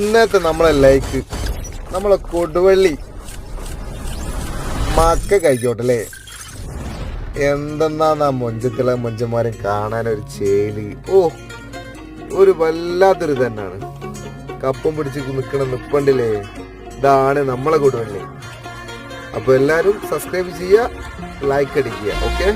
ഇന്നത്തെ നമ്മളെ ലൈക്ക് നമ്മളെ കൊടുവള്ളി മക്ക കഴിച്ചോട്ടെ അല്ലേ. എന്തെന്നാ മൊഞ്ചത്തിലെ മൊഞ്ചന്മാരെ കാണാനൊരു ചേലി. ഒരു വല്ലാത്തൊരു തന്നെയാണ്. കപ്പം പിടിച്ച് നിൽക്കണ നിപ്പണ്ടില്ലേ, ഇതാണ് നമ്മളെ കൊടുവള്ളി. അപ്പോൾ എല്ലാവരും സബ്സ്ക്രൈബ് ചെയ്യുക, ലൈക്ക് അടിക്കുക. ഓക്കെ.